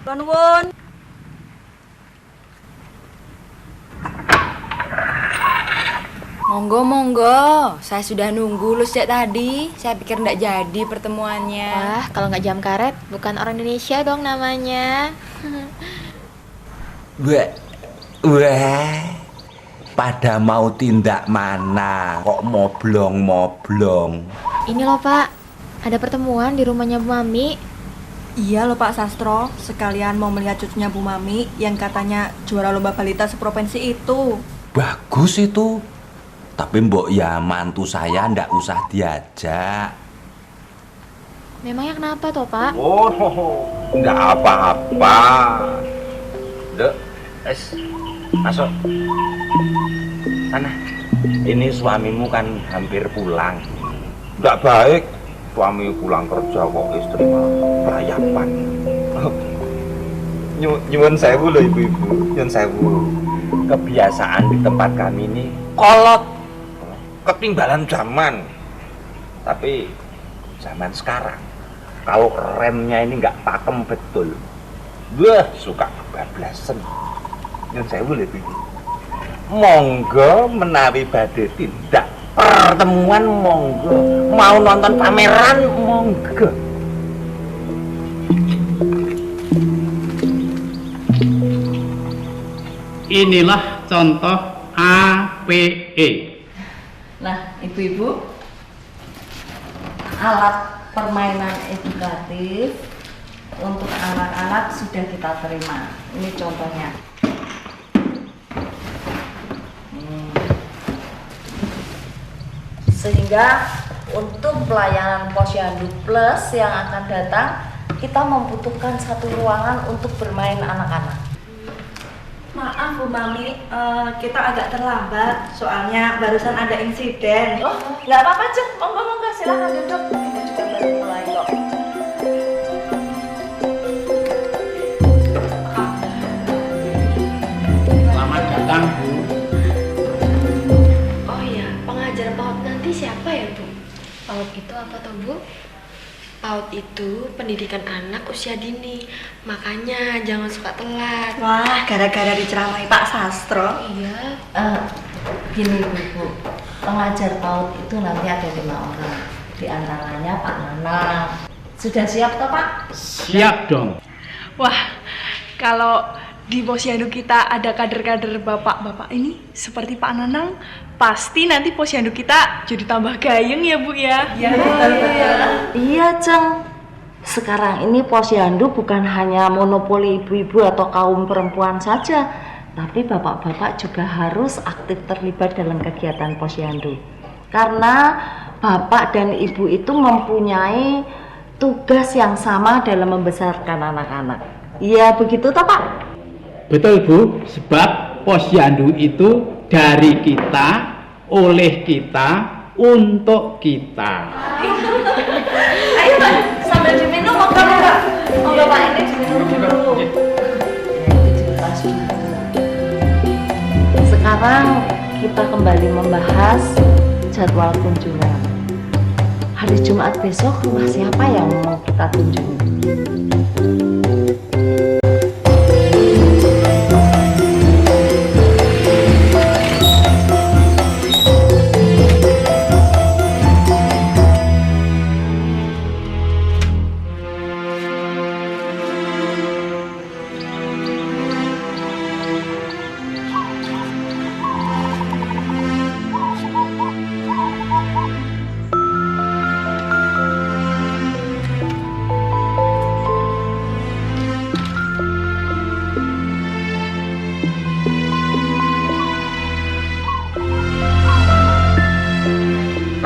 Nuwun. Monggo, monggo. Saya sudah nunggu lu sejak tadi. Saya pikir nggak jadi pertemuannya. Wah, kalau nggak jam karet, bukan orang Indonesia dong namanya. Wah, pada mau tindak mana? Kok moblong-moblong? Ini loh Pak, ada pertemuan di rumahnya Bu Mami. Iya loh Pak Sastro, sekalian mau melihat cucunya Bu Mami yang katanya juara lomba balita seprovinsi itu. Bagus itu. Tapi mbok ya mantu saya ndak usah diajak. Memangnya kenapa toh Pak? Oh, ndak apa-apa. Dek, masuk. Sana. Ini suamimu kan hampir pulang. Ndak baik suami pulang kerja kok istri malah merayakan. Nyuwun sewu loh ibu-ibu, nyuwun sewu. Kebiasaan di tempat kami ini kolot, ketinggalan zaman. Tapi zaman sekarang kalau remnya ini nggak pakem betul, wah suka kebablasan. Nyuwun sewu loh ibu. Monggo menawi badhe tindak pertemuan, monggo. Mau nonton pameran, monggo. Inilah contoh APE. Nah, ibu-ibu, alat permainan edukatif untuk anak-anak sudah kita terima. Ini contohnya. Sehingga untuk pelayanan Posyandu Plus yang akan datang, kita membutuhkan satu ruangan untuk bermain anak-anak. Maaf Bu Mami, kita agak terlambat, soalnya barusan ada insiden. Oh, nggak apa-apa Cek, monggo silahkan duduk. Ini juga baru mulai kok. Selamat datang Bu. Oh iya, pengajar PAUD nanti siapa ya Bu? PAUD itu apa toh Bu? PAUD itu pendidikan anak usia dini, makanya jangan suka telat. Wah, gara-gara diceramahi Pak Sastro. Iya. Gini Bu, pengajar PAUD itu nanti ada 5 orang. Di antaranya Pak Nanang. Sudah siap toh Pak? Siap dong. Wah, kalau di Posyandu kita ada kader-kader bapak-bapak ini seperti Pak Nanang, pasti nanti Posyandu kita jadi tambah gayeng ya Bu ya. Iya Ceng. Sekarang ini Posyandu bukan hanya monopoli ibu-ibu atau kaum perempuan saja, tapi bapak-bapak juga harus aktif terlibat dalam kegiatan Posyandu. Karena bapak dan ibu itu mempunyai tugas yang sama dalam membesarkan anak-anak. Iya begitu toh Pak? Betul Bu, sebab Posyandu itu dari kita, oleh kita, untuk kita. Ayo Pak, sambil diminum monggo Pak. Monggo Pak, ini diminum dulu. Sekarang kita kembali membahas jadwal kunjungan. Hari Jumat besok rumah siapa yang mau kita kunjungi?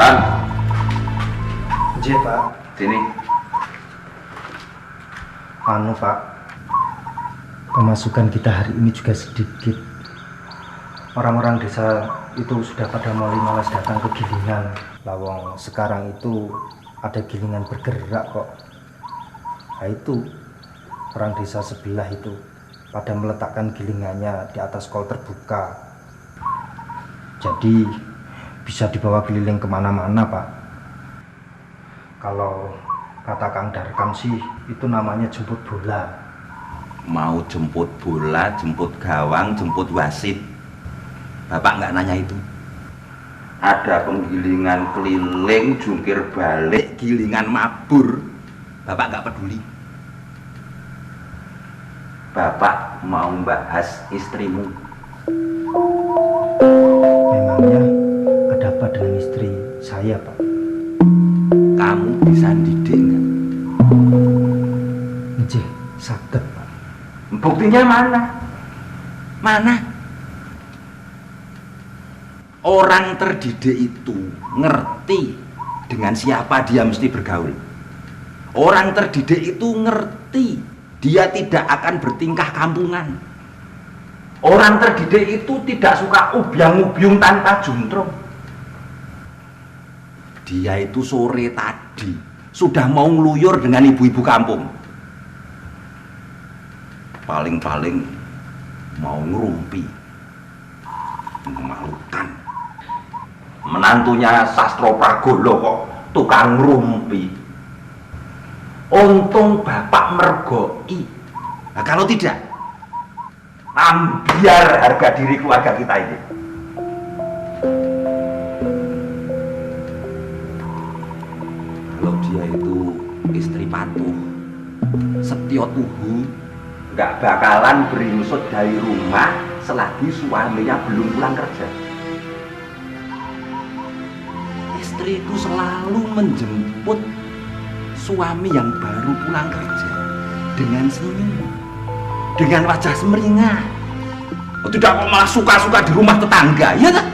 Ran, J Pak, sini. Pak, pemasukan kita hari ini juga sedikit. Orang-orang desa itu sudah pada mulai malas datang ke gilingan. Lawang sekarang itu ada gilingan bergerak kok. Nah itu, orang desa sebelah itu pada meletakkan gilingannya di atas kol terbuka. Jadi bisa dibawa keliling kemana-mana Pak. Kalau kata Kang Darkam sih itu namanya jemput bola. mau jemput bola, jemput gawang, jemput wasit. Bapak nggak nanya itu. Ada penggilingan keliling, jungkir balik, gilingan mabur, Bapak nggak peduli. Bapak mau bahas istrimu. Memangnya ada apa dengan istri saya, Pak? Kamu bisa didik nggak? Nggih, saged, Pak. Buktinya mana? Mana? Orang terdidik itu ngerti dengan siapa dia mesti bergaul. Orang terdidik itu ngerti dia tidak akan bertingkah kampungan. Orang terdidik itu tidak suka ubyang-ubyung tanpa juntrung. Dia itu sore tadi sudah mau ngeluyur dengan ibu-ibu kampung. Paling-paling mau ngerumpi. Memalukan. Menantunya Sastro Pragolo kok tukang ngerumpi. Untung bapak mergoi. Nah, kalau tidak, ambiar harga diri keluarga kita ini. Kalau dia itu istri patuh, setio tuhu, nggak bakalan beringsut dari rumah selagi suaminya belum pulang kerja. Istri itu selalu menjemput suami yang baru pulang kerja dengan senyum, dengan wajah semeringah. Oh, tidak kok malah suka-suka di rumah tetangga, ya tak?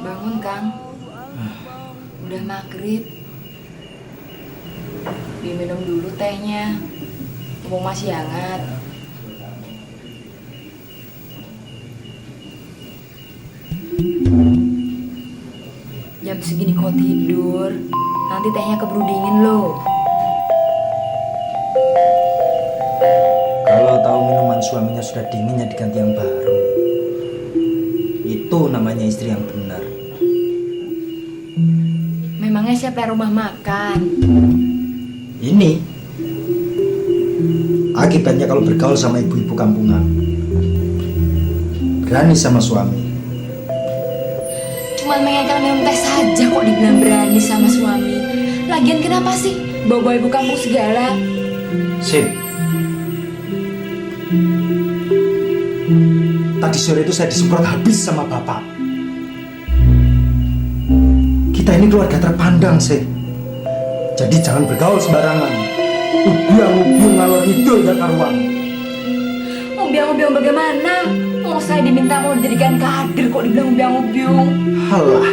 Bangun, Kang. Udah maghrib. Diminum dulu tehnya. Mumpung masih hangat. Jam segini kok tidur. Nanti tehnya keburu dingin loh. Kalau tahu minuman suaminya sudah dingin ya diganti yang baru. Itu namanya istri yang benar. Memangnya siapa yang rumah makan? Ini akibatnya kalau bergaul sama ibu-ibu kampungan. Berani sama suami. Cuma mengenal minum teh saja kok dibilang berani sama suami. Lagian kenapa sih bawa-bawa ibu kampung segala? Sip. Tadi sore itu saya disemprot habis sama bapak. Kita ini keluarga terpandang, sih. Jadi jangan bergaul sembarangan. Ubiang-ubiang ngalor ngidul gak karuan. Ubiang-ubiang bagaimana? Mau saya diminta mau dijadikan kader kok dibilang ubiang-ubiang. Halah,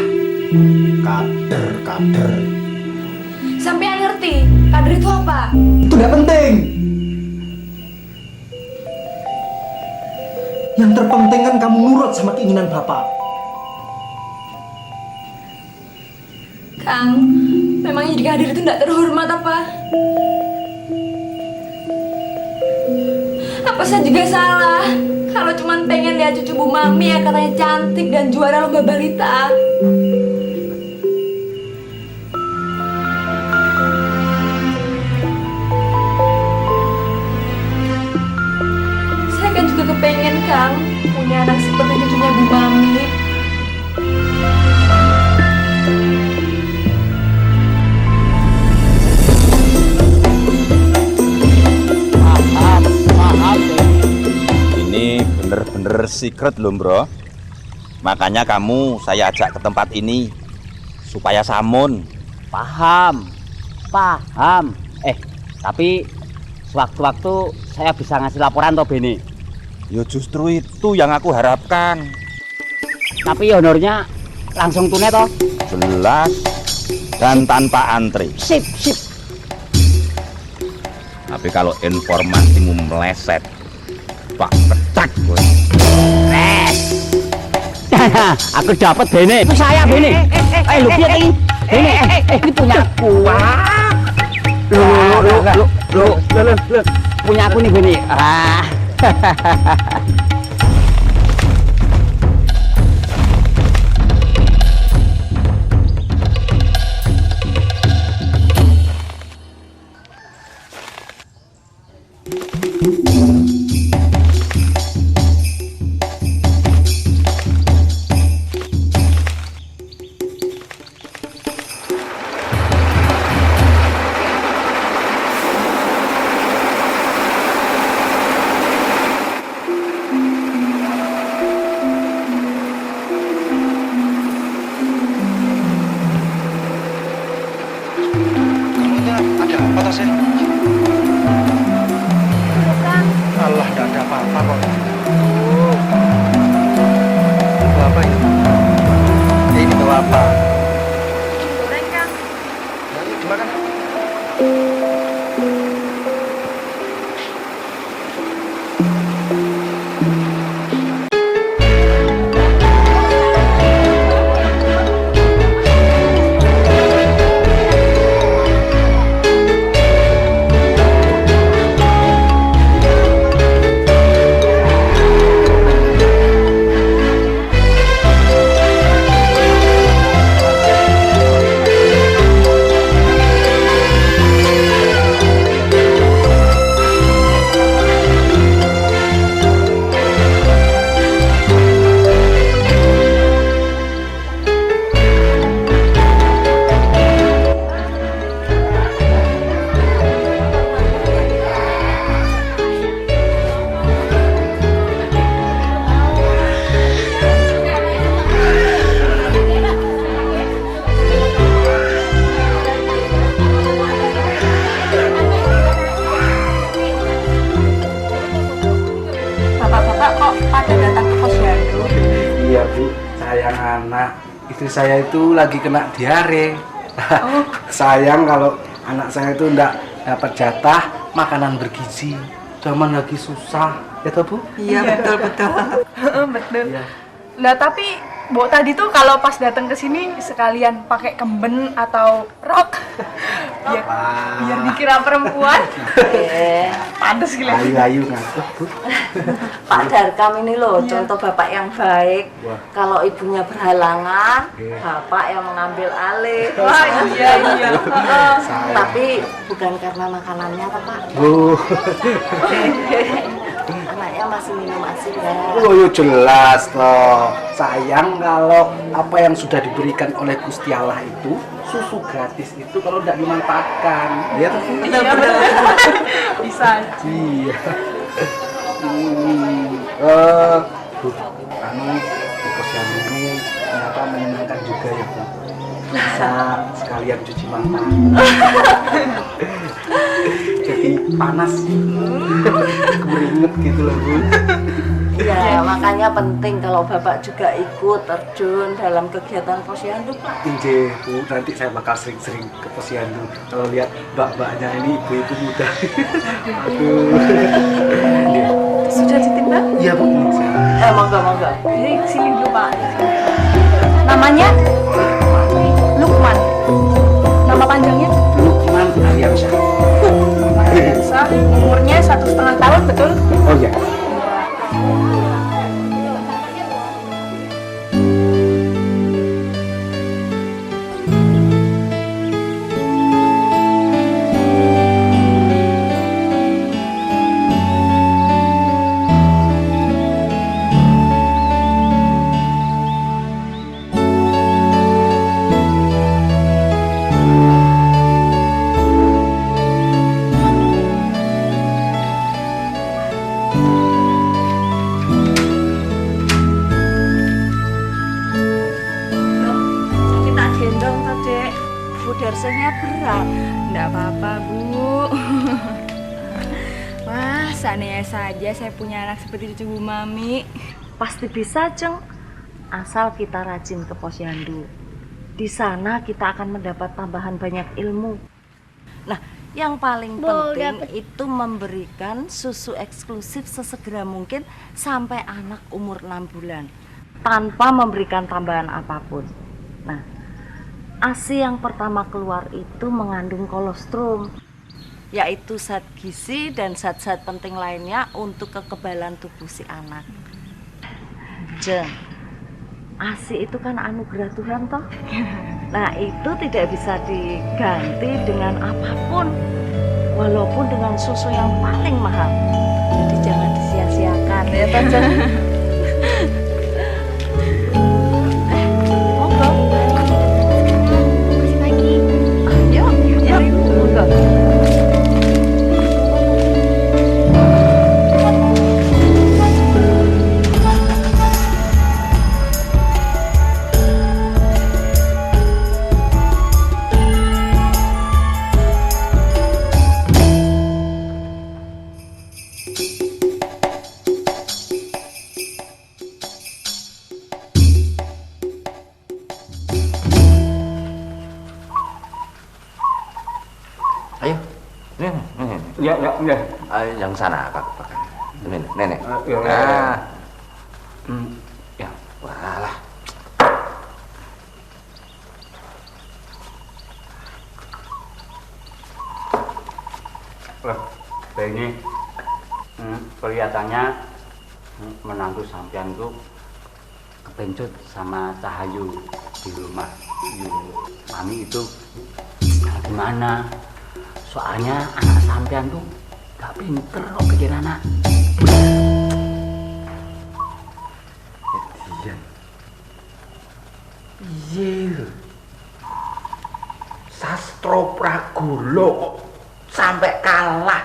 kader. Sampean ngerti kader itu apa? Itu gak penting. Yang terpenting kan kamu nurut sama keinginan bapak. Kang, memangnya jadi kader itu tidak terhormat apa? Apa saya juga salah kalau cuma pengen lihat cucu Bu Mami yang katanya cantik dan juara lomba balita? Saya kan juga kepengen, Kang, punya anak seperti cucunya Bu Mami. Ini bener-bener secret loh bro. Makanya kamu saya ajak ke tempat ini supaya samun. Paham. Tapi sewaktu-waktu saya bisa ngasih laporan toh Beni. Ya justru itu yang aku harapkan. Tapi honornya langsung tunai toh. Jelas dan tanpa antri. Sip. Tapi kalau informasimu meleset, Pak pecat gue. Res. Aku dapat Bene. Itu saya Bene. Lu lihat ini. Bene, ini punya aku. Wah. Lu. Punya aku nih Bene. Ah. Ada apa tasnya? Allah, nggak ada apa-apa kok. Bawa apa ini? Ini bawa apa? Goreng, Kang. Ini dimakan. Bapak-bapak kok pada datang ke posyandu? Iya Bu, sayang anak. Istri saya itu lagi kena diare. Sayang kalau anak saya itu enggak dapat jatah makanan bergizi. Zaman lagi susah, ya toh Bu? Iya, betul-betul. Betul. Iya. Nah, tapi Bu tadi tuh kalau pas datang ke sini sekalian pakai kemben atau rok biar dikira perempuan. Pantes gila. Ayu-ayu ngatuh Bu. Pak Darkam ini loh contoh bapak yang baik. Wah. Kalau ibunya berhalangan, Oke. bapak yang mengambil alih. Wah, iya. Tapi bukan karena makanannya, Pak. Bu. Anaknya masih minum ASI ya. Oh ya jelas toh. Sayang kalau apa yang sudah diberikan oleh Gusti Allah itu susu gratis itu kalau tidak dimanfaatkan. Ya toh Bu? Iya benar. Bisa. Iya. Bu, di posyandu ini ternyata menyenangkan juga ya Bu. Bisa sekalian cuci mata. Jadi panas, keringet gitu loh Bu. Ya, makanya penting kalau bapak juga ikut terjun dalam kegiatan posyandu, Pak. Inje Bu, nanti saya bakal sering-sering ke posyandu. Kalau lihat mbak-mbaknya ini ibu-ibu muda. Aduh. Sudah ditimbang? Iya Bu, ini saya. Monggo. Jadi sini dulu Pak. Namanya Lukman. Nama panjangnya Lukman Aryansyah. Aryansyah. Umurnya 1,5 tahun, betul? Oh iya. Kita gendong toh, Dek. Bu Darsenya berat. Nggak apa-apa, Bu. Wah, seandainya saja saya punya anak seperti cucu Bu Mami. Pasti bisa, Jeng. Asal kita rajin ke posyandu. Di sana kita akan mendapat tambahan banyak ilmu. Nah, yang paling penting itu memberikan susu eksklusif sesegera mungkin sampai anak umur 6 bulan. tanpa memberikan tambahan apapun. Nah, ASI yang pertama keluar itu mengandung kolostrum, yaitu zat gizi dan zat-zat penting lainnya untuk kekebalan tubuh si anak. Jeng, ASI itu kan anugerah Tuhan toh. Nah, itu tidak bisa diganti dengan apapun, walaupun dengan susu yang paling mahal. Jadi jangan disia-siakan ya toh, Jeng. Ayo, Ya, ayo yang sana Pak. Nenek. ya. Ya, walah. Ini kelihatannya menantu sampean tuh kepencut sama Cahayu di rumah Mami itu gimana? Soalnya anak sampean tuh gak pinter kok bikin anak. Iya. Sastro Pragulo kok sampai kalah.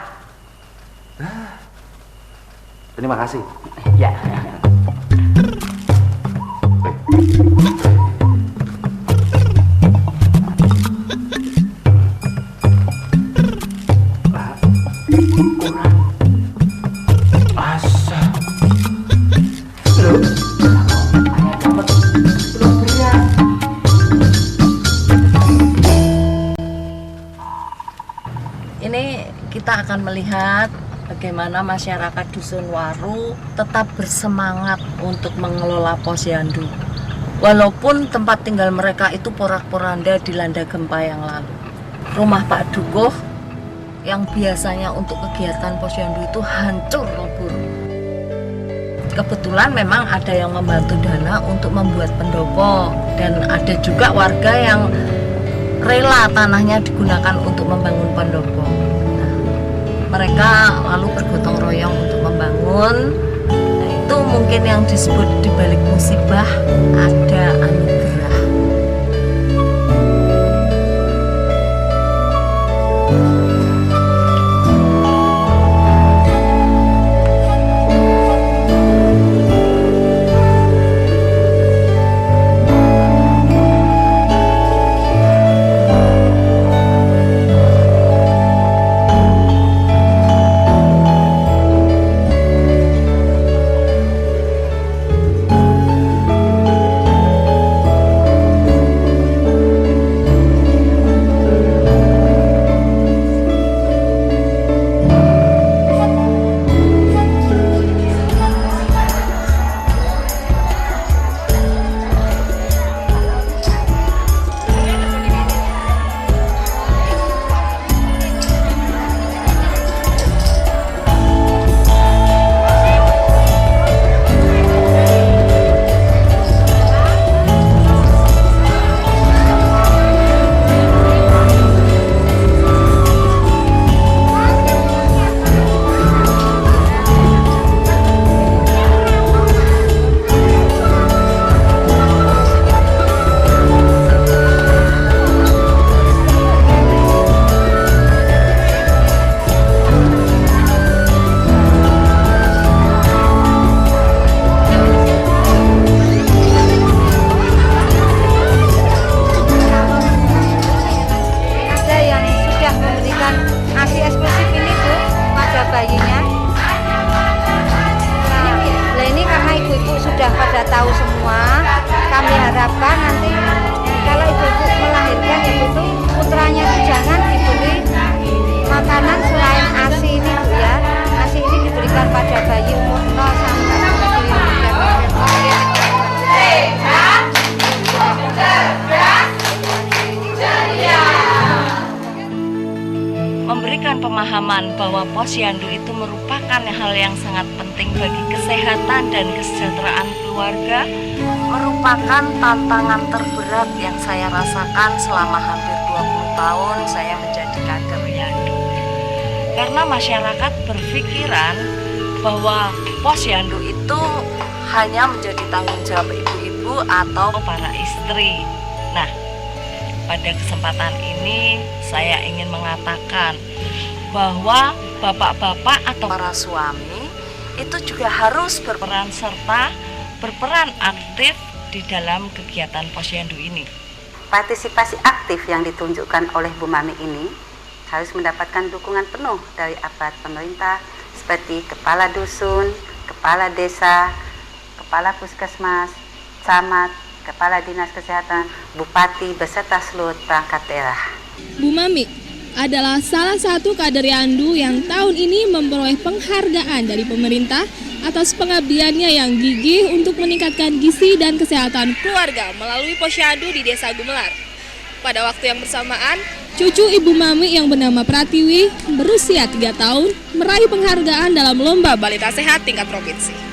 Terima kasih. Ya. Ini kita akan melihat bagaimana masyarakat Dusun Waru tetap bersemangat untuk mengelola posyandu. Walaupun tempat tinggal mereka itu porak-poranda dilanda gempa yang lalu. Rumah Pak Dukuh yang biasanya untuk kegiatan posyandu itu hancur lebur. Kebetulan memang ada yang membantu dana untuk membuat pendopo, dan ada juga warga yang rela tanahnya digunakan untuk membangun pendopo. Nah, mereka lalu bergotong royong untuk membangun. Nah, itu mungkin yang disebut di balik musibah ada anugerah. pemahaman bahwa posyandu itu merupakan hal yang sangat penting bagi kesehatan dan kesejahteraan keluarga merupakan tantangan terberat yang saya rasakan selama hampir 20 tahun saya menjadi kader Yandu. Karena masyarakat berpikiran bahwa posyandu itu hanya menjadi tanggung jawab ibu-ibu atau para istri. Nah, pada kesempatan ini saya ingin mengatakan bahwa bapak-bapak atau para suami itu juga harus berperan serta berperan aktif di dalam kegiatan posyandu ini. Partisipasi aktif yang ditunjukkan oleh Bu Mami ini harus mendapatkan dukungan penuh dari aparat pemerintah seperti kepala dusun, kepala desa, kepala puskesmas, camat, kepala dinas kesehatan, bupati beserta seluruh perangkat daerah. Bu Mami adalah salah satu kader Yandu yang tahun ini memperoleh penghargaan dari pemerintah atas pengabdiannya yang gigih untuk meningkatkan gizi dan kesehatan keluarga melalui posyandu di Desa Gumelar. Pada waktu yang bersamaan, cucu Ibu Mami yang bernama Pratiwi berusia 3 tahun meraih penghargaan dalam lomba balita sehat tingkat provinsi.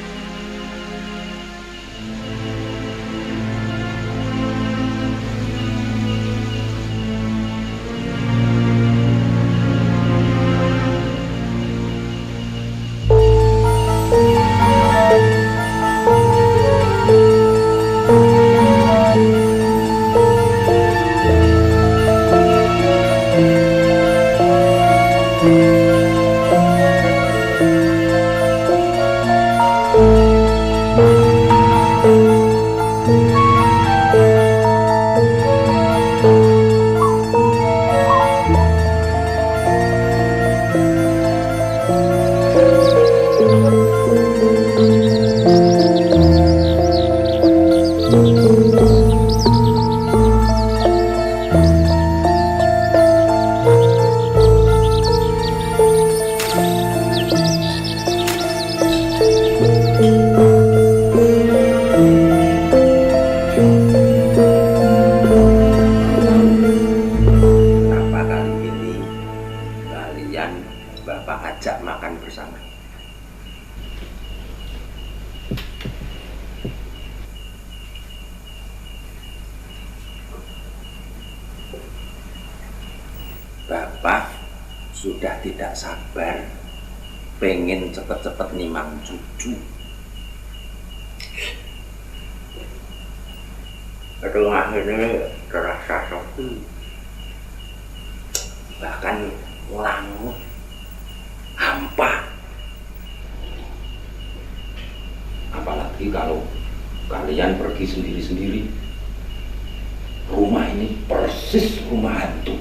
Bapak ajak makan bersama. Bapak sudah tidak sabar pengen cepet-cepet nimang cucu. Rumah ini terasa sepi, bahkan langut, hampa. Apalagi kalau kalian pergi sendiri-sendiri. Rumah ini persis rumah hantu.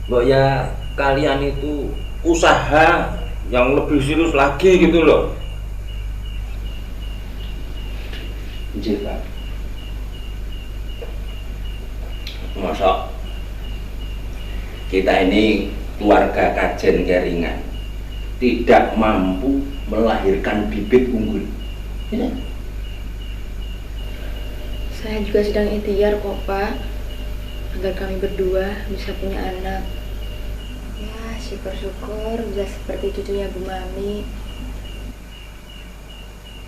Mbak ya, kalian itu usaha yang lebih serius lagi gitu loh. Pak. Masa kita ini keluarga kajen keringan tidak mampu melahirkan bibit unggul. Ya. Saya juga sedang ikhtiar kok Pak, agar kami berdua bisa punya anak. Ya syukur-syukur bisa seperti cucunya Bu Mami.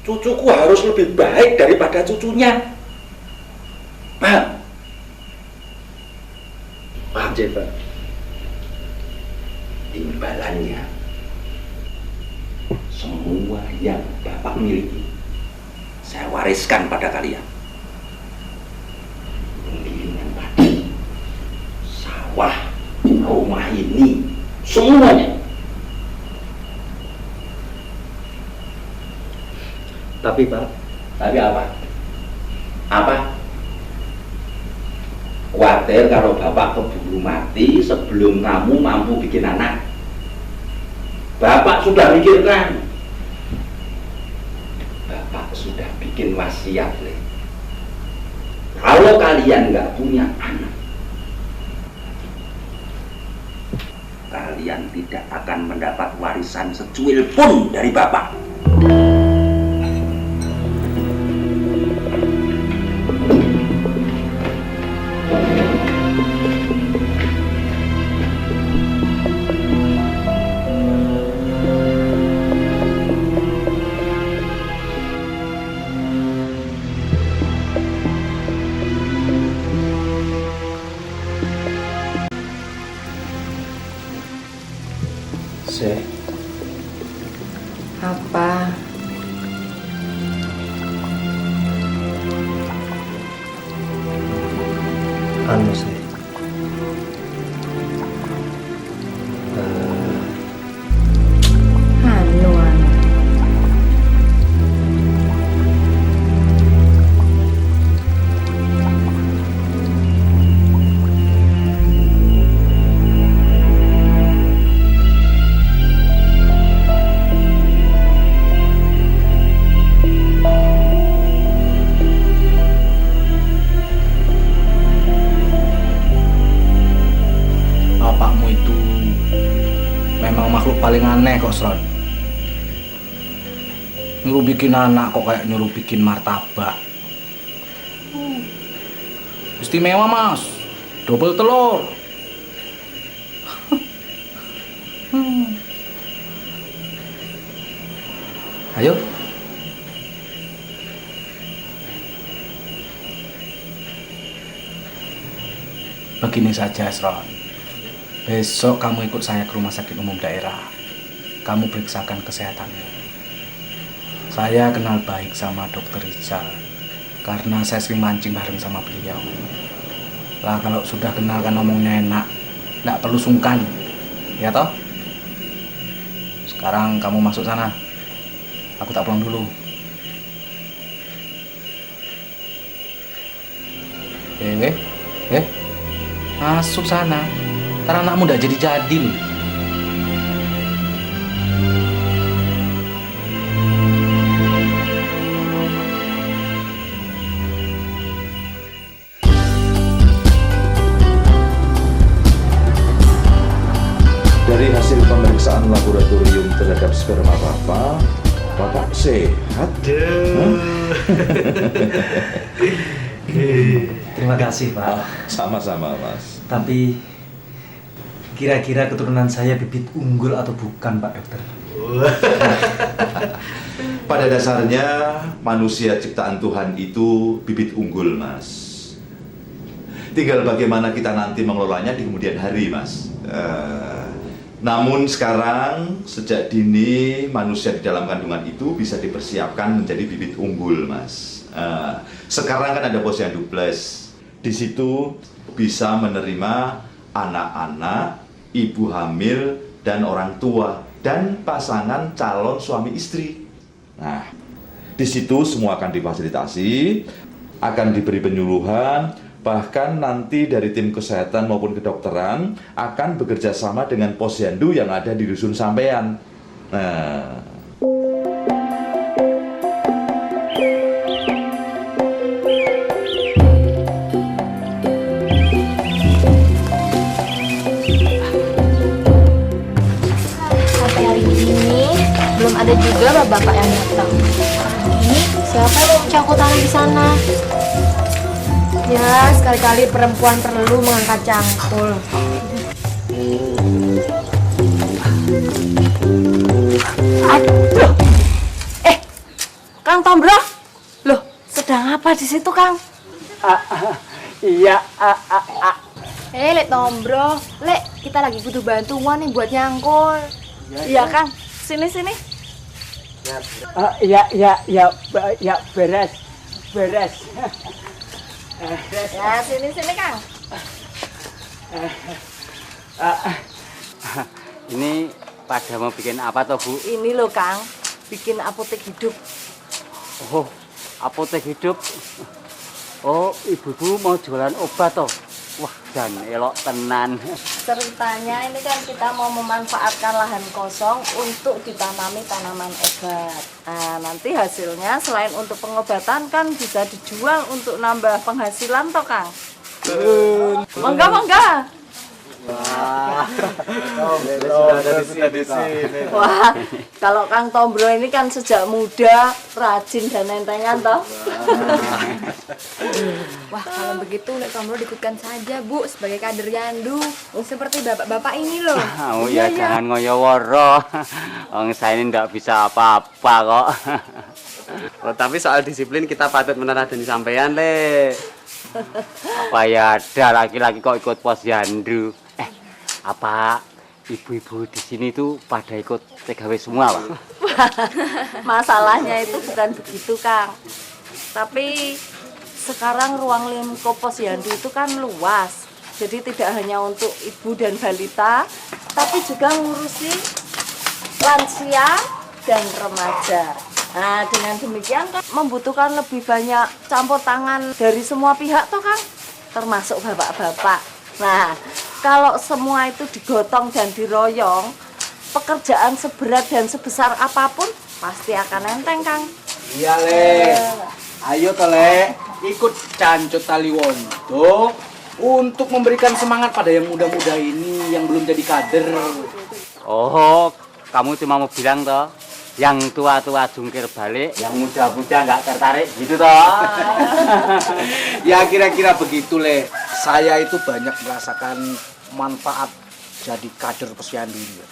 Cucuku harus lebih baik daripada cucunya. Paham? Paham, Pak? Imbalannya semua yang Bapak miliki saya wariskan pada kalian. Penggilingan padi, sawah, rumah ini, semuanya. Tapi Pak, tapi apa? Apa? Khawatir kalau Bapak keburu mati sebelum kamu mampu bikin anak. Bapak sudah mikirkan. Bapak sudah bikin wasiat, Le. Kalau kalian nggak punya anak, kalian tidak akan mendapat warisan secuil pun dari Bapak. Apa? Anu sih. Anu. Bapakmu itu memang makhluk paling aneh kok, Sron. Nyuruh bikin anak kok kayak nyuruh bikin martabak. Istimewa, Mas. Double telur. Ayo. Begini saja, Sron. Besok kamu ikut saya ke rumah sakit umum daerah. Kamu periksakan kesehatanmu. Saya kenal baik sama dokter Rizal karena saya sering mancing bareng sama beliau. Lah kalau sudah kenal kan ngomongnya enak, nggak perlu sungkan, ya toh? Sekarang kamu masuk sana. Aku tak pulang dulu. Masuk sana. Ntar anakmu udah jadi-jadi loh. Dari hasil pemeriksaan laboratorium terhadap sperma Bapak sehat. Terima kasih, Pak. Sama-sama, Mas. Tapi kira-kira keturunan saya bibit unggul atau bukan, Pak Dokter? Pada dasarnya manusia ciptaan Tuhan itu bibit unggul, Mas. Tinggal bagaimana kita nanti mengelolanya di kemudian hari, Mas. Namun sekarang sejak dini manusia di dalam kandungan itu bisa dipersiapkan menjadi bibit unggul, Mas. Sekarang kan ada Posyandu Plus. Di situ bisa menerima anak-anak, ibu hamil, dan orang tua, dan pasangan calon suami istri. Nah, di situ semua akan difasilitasi, akan diberi penyuluhan, bahkan nanti dari tim kesehatan maupun kedokteran akan bekerja sama dengan Posyandu yang ada di dusun sampean. Nah, ada juga bapak yang datang. Ini siapa yang mau campur tangan di sana? Ya, sekali-kali perempuan perlu mengangkat cangkul. Aduh. Kang Tombro. Loh, sedang apa di situ, Kang? Iya, Lek Tombro, Lek, kita lagi butuh bantuan nih buat nyangkul. Iya, Kang. Sini. Ya, beres. Ya, sini, Kang. Ini pada mau bikin apa toh, Bu? Ini loh, Kang. Bikin apotek hidup. Oh, apotek hidup. Oh, ibu-ibu mau jualan obat toh? Wah, dan elok tenan. Ceritanya ini kan kita mau memanfaatkan lahan kosong untuk ditanami tanaman obat. Nah, nanti hasilnya selain untuk pengobatan kan bisa dijual untuk nambah penghasilan toh, Kang. Mangga. Wah, kalau Kang Tombro ini kan sejak muda rajin dan entengan toh. Wah, kalau begitu Lek Tombro ikutkan saja, Bu, sebagai kader Yandu. Seperti bapak-bapak ini loh. Oh ya, jangan ngoyo-woro. Wong saya ini ndak bisa apa-apa kok. Oh, tapi soal disiplin kita patut meneladani sampean, Le. Apa ya ada laki-laki kok ikut Posyandu? Apa ibu-ibu di sini tuh pada ikut TKW semua, Pak? Masalahnya itu bukan begitu, Kang. Tapi sekarang ruang lingkup posyandu itu kan luas. Jadi tidak hanya untuk ibu dan balita, tapi juga ngurusi lansia dan remaja. Nah, dengan demikian kan membutuhkan lebih banyak campur tangan dari semua pihak toh, Kang, termasuk bapak-bapak. Nah, kalau semua itu digotong dan diroyong, pekerjaan seberat dan sebesar apapun pasti akan enteng, Kang. Iya, Le. Ayo, Le, ikut Cancut Taliwondo untuk memberikan semangat pada yang muda-muda ini yang belum jadi kader. Oh, kamu cuma mau bilang toh, yang tua-tua jungkir balik, yang muda-muda nggak tertarik gitu toh? Ya kira-kira begitu, Le. Saya itu banyak merasakan manfaat jadi kader posyandu ini.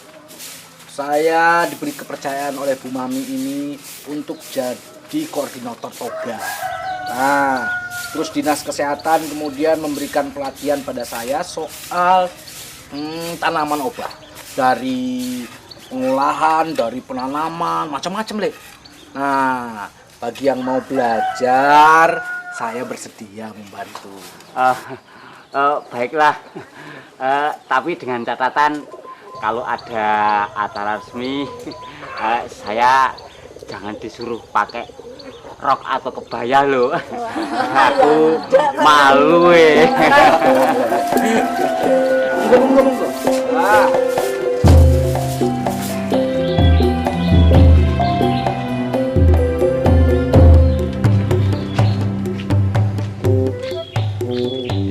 Saya diberi kepercayaan oleh Bu Mami ini untuk jadi koordinator toga. Nah, terus Dinas Kesehatan kemudian memberikan pelatihan pada saya soal tanaman obat. Dari pengolahan, dari penanaman, macam-macam, Le. Nah, bagi yang mau belajar, saya bersedia membantu. Baiklah, tapi dengan catatan kalau ada acara resmi, saya jangan disuruh pakai rok atau kebaya loh. Aku malu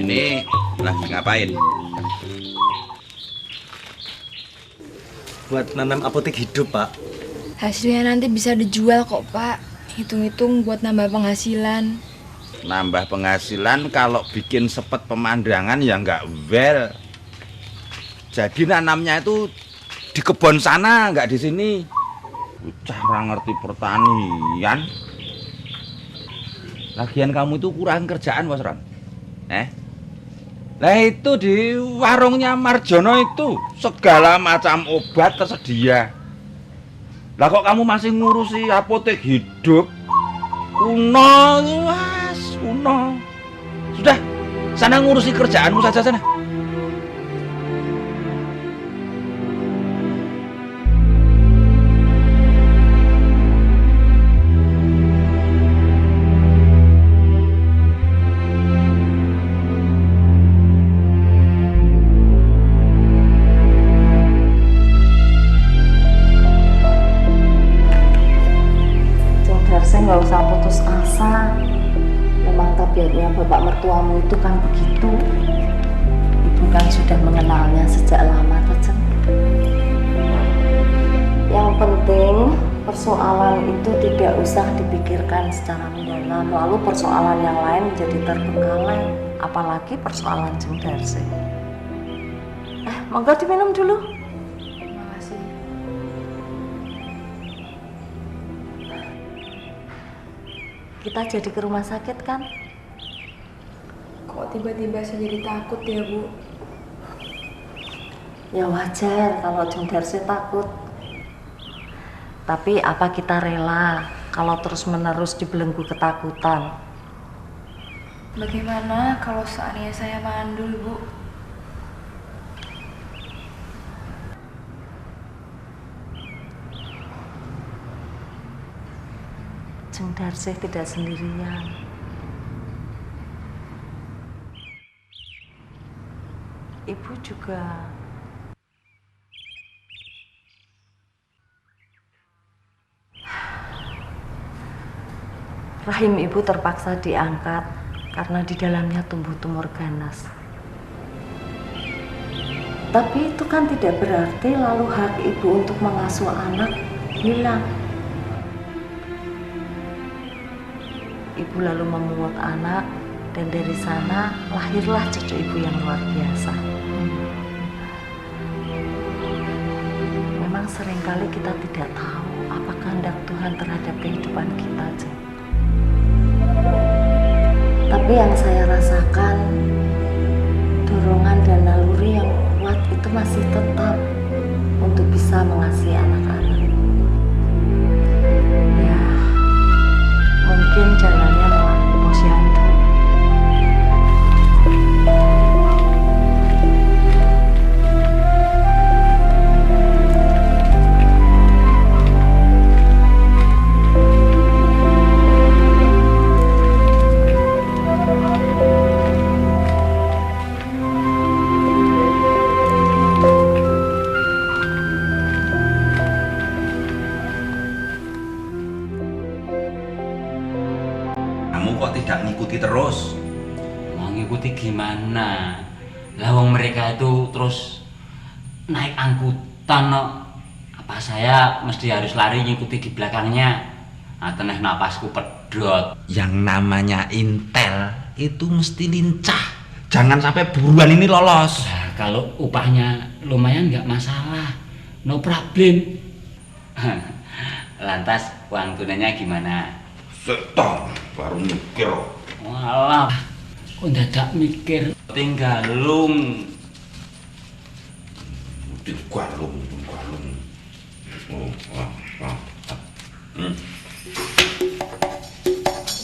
Ini lagi ngapain? Buat nanam apotek hidup, Pak. Hasilnya nanti bisa dijual kok, Pak. Hitung-hitung buat nambah penghasilan. Nambah penghasilan kalau bikin sepet pemandangan ya nggak well. Jadi nanamnya itu di kebun sana, nggak di sini. Cara ngerti pertanian. Lagian kamu itu kurang kerjaan, Bos Ron. Nah itu di warungnya Marjono itu segala macam obat tersedia. Lah kok kamu masih ngurusi apotek hidup? Kuno, was, kuno. Sudah, sana ngurusi kerjaanmu saja sana. Nggak usah putus asa. Memang tabiatnya bapak mertuamu itu kan begitu. Ibu kan sudah mengenalnya sejak lama, Tecen. Yang penting persoalan itu tidak usah dipikirkan secara mendalam, lalu persoalan yang lain menjadi terbengkalai, apalagi persoalan Jeng Darse. Monggo diminum dulu. Makasih. Kita jadi ke rumah sakit kan? Kok tiba-tiba saya jadi takut ya, Bu? Ya wajar kalau Jeng Darse takut. Tapi apa kita rela kalau terus-menerus dibelenggu ketakutan? Bagaimana kalau seandainya saya mandul, Bu? Jeng Darse tidak sendirian. Ibu juga. Rahim ibu terpaksa diangkat karena di dalamnya tumbuh tumor ganas. Tapi itu kan tidak berarti lalu hak ibu untuk mengasuh anak hilang. Ibu lalu memungut anak dan dari sana lahirlah cucu ibu yang luar biasa. Memang seringkali kita tidak tahu apa kehendak Tuhan terhadap kehidupan kita, Jeng. Tapi yang saya rasakan, dorongan dan naluri yang kuat itu masih tetap untuk bisa mengasihi anak-anak. kamu kok tidak ngikuti terus? Mau ngikuti gimana? Lawang mereka itu terus naik angkutan no. Apa saya mesti harus lari ngikuti di belakangnya? Teneh napasku pedot. Yang namanya intel itu mesti lincah. Jangan sampai buruan ini lolos. Nah, kalau upahnya lumayan nggak masalah, no problem. Lantas uang tunainya gimana? Setor, baru mikir. Walah, kok dadak mikir tinggalung. Tinggalung.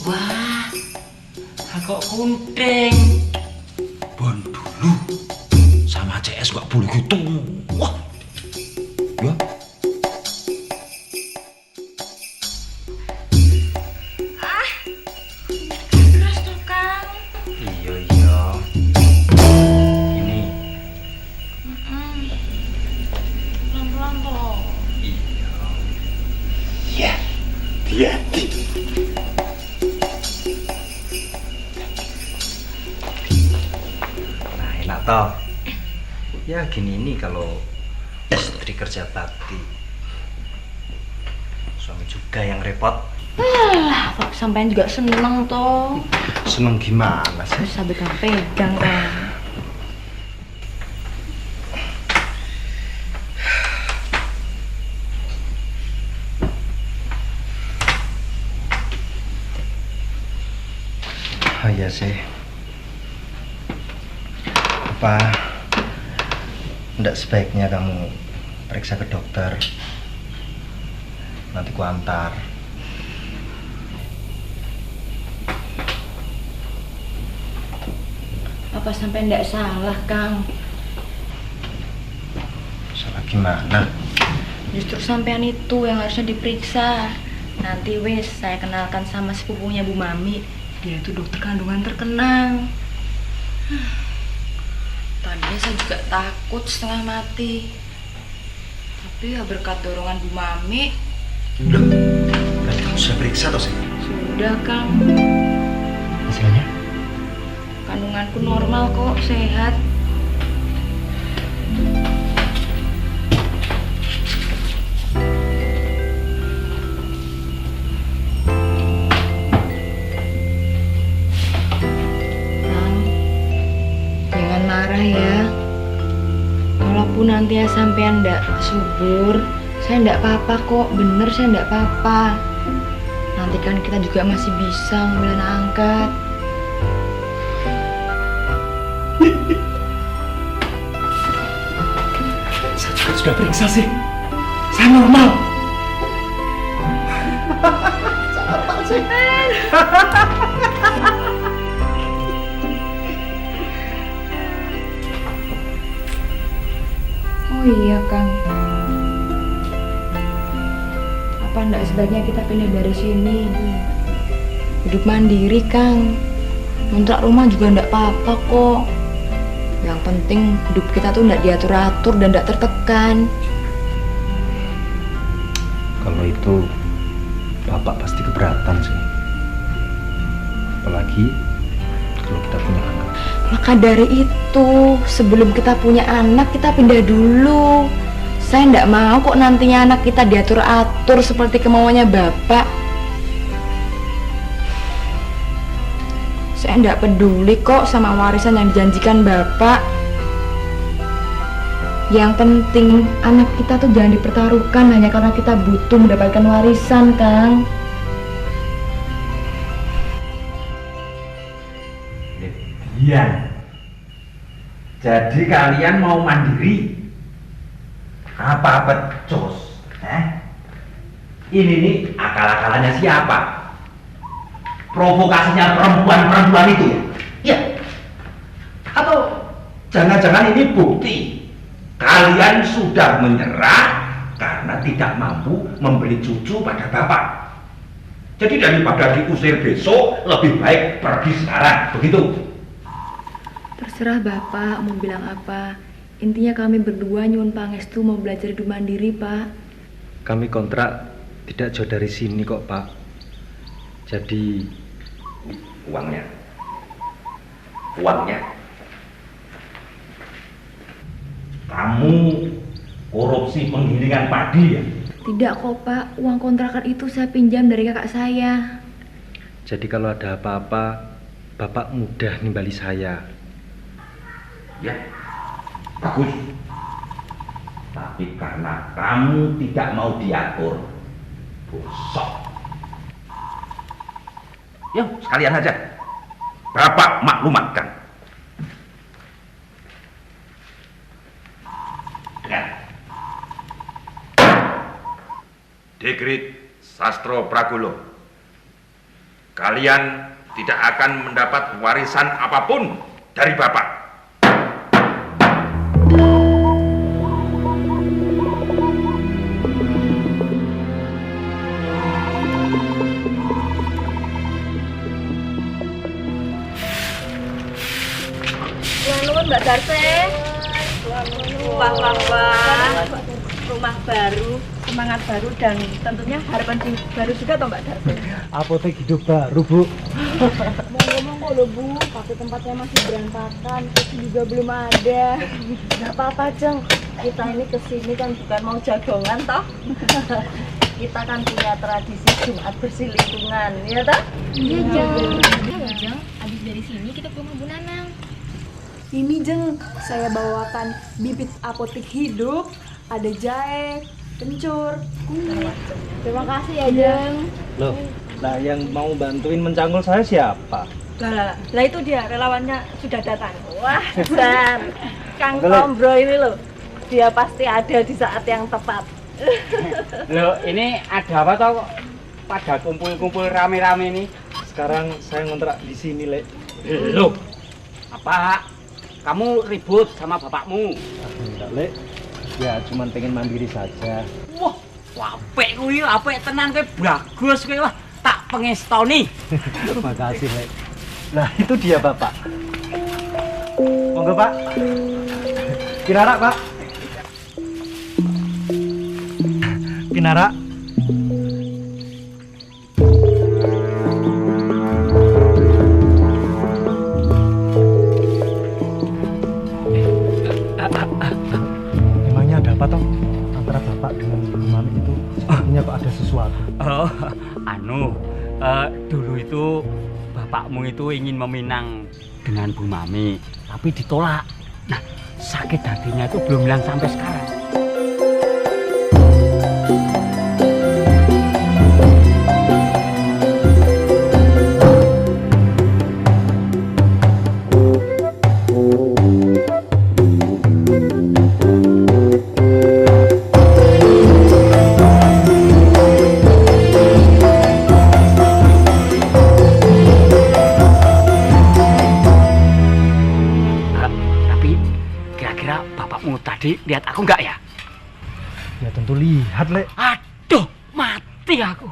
Wah, kok kunting. Bon dulu sama CS gak boleh gitu. Wah, ya. Keras tuh Kang. Iya. Ini. Pelan-pelan toh. Iya. Hati-hati. Nah, enak toh. Ya gini ini kalau istri kerja bakti. Suami juga yang repot. Kok sampean juga seneng toh. Seneng gimana sih? Sampai kan pegang Kang. Oh iya sih. Apa enggak sebaiknya kamu periksa ke dokter? Nanti ku antar. Apa sampai ndak salah Kang? Salah gimana? Justru sampean itu yang harusnya diperiksa. Nanti wes saya kenalkan sama sepupunya Bu Mami. Dia itu dokter kandungan terkenal. Tadinya saya juga takut setengah mati. Tapi ya berkat dorongan Bu Mami. Loh, berarti kamu sudah periksa toh sih? Sudah Kang. Hasilnya? Kandunganku normal kok, sehat. Kang, jangan marah ya. Walaupun nanti ya sampean ndak subur, saya ndak apa-apa kok. Bener saya ndak apa-apa. Nanti kan kita juga masih bisa ngambil anak angkat. Saya juga sudah periksa sih. Saya normal. Apa sih? Oh iya Kang. Apa enggak sebaiknya kita pindah dari sini? Hidup mandiri Kang. Kontrak rumah juga enggak apa-apa kok. Yang penting hidup kita tuh enggak diatur-atur dan enggak tertekan. Kalau itu Bapak pasti keberatan sih. Apalagi kalau kita punya anak. Maka dari itu, sebelum kita punya anak, kita pindah dulu. Saya enggak mau kok nantinya anak kita diatur-atur seperti kemauannya Bapak. Saya enggak peduli kok sama warisan yang dijanjikan Bapak. Yang penting anak kita tuh jangan dipertaruhkan hanya karena kita butuh mendapatkan warisan, Kang. Iya. Jadi kalian mau mandiri? Apa becos? Ini nih akal-akalannya siapa? Provokasinya perempuan-perempuan itu? Ya. Atau jangan-jangan ini bukti kalian sudah menyerah karena tidak mampu membeli cucu pada bapak. Jadi daripada diusir besok, lebih baik pergi sekarang, begitu? Terserah Bapak mau bilang apa. Intinya kami berdua nyuwun pangestu mau belajar hidup mandiri, Pak. Kami kontrak tidak jauh dari sini kok, Pak. Jadi Uangnya. Uangnya. Kamu korupsi penggilingan padi ya? Tidak kok Pak, uang kontrakan itu saya pinjam dari kakak saya. Jadi kalau ada apa-apa, Bapak mudah nimbali saya. Ya, bagus. Tapi karena kamu tidak mau diatur, bosok. Yuk, sekalian aja. Bapak maklumatkan. Dengar. Dekrit Sastro Pragulo. Kalian tidak akan mendapat warisan apapun dari Bapak. Nuwun Mbak Darse. Rumah baru, semangat baru dan tentunya harapan baru juga toh Mbak Darse. Apotek hidup baru, Bu. Ngomong-ngomong loh Bu, tapi tempatnya masih berantakan, kursi juga belum ada. Gak apa-apa Jeng, kita ini kesini kan bukan mau jagongan toh. Kita kan punya tradisi Jumat bersih lingkungan, ya toh? Iya Jeng. Iya ya Jeng, abis dari sini kita ke rumah Bu Nanang. Ini Jeng, saya bawakan bibit apotek hidup, ada jahe, kencur, kunyit. Terima kasih ya Jeng. Loh, nah yang mau bantuin mencangkul saya siapa? Lah itu dia, relawannya sudah datang. Wah, besar. Kang Tombro ini loh, dia pasti ada di saat yang tepat. Loh, ini ada apa tau kok pada kumpul-kumpul rame-rame ini? Sekarang saya ngontrak di sini, Lek. Loh, apa? Kamu ribut sama bapakmu? Enggak, Lek. Ya, cuman pengen mandiri saja. Wah, apik kuwi, apik tenan kowe, bagus kowe. Wah, tak pengestoni. Makasih, Lek. Nah, itu dia, Bapak. Monggo, Pak. Kinara, Pak. Kinara. Emangnya ada apa toh antara Bapak dengan Bu Mami itu? Sepertinya kok ada sesuatu. Oh, dulu itu bapakmu itu ingin meminang dengan Bu Mami, tapi ditolak. Nah, sakit hatinya itu belum hilang sampai sekarang. Tadi lihat aku enggak ya? Ya tentu lihat, Lek. Aduh, mati aku.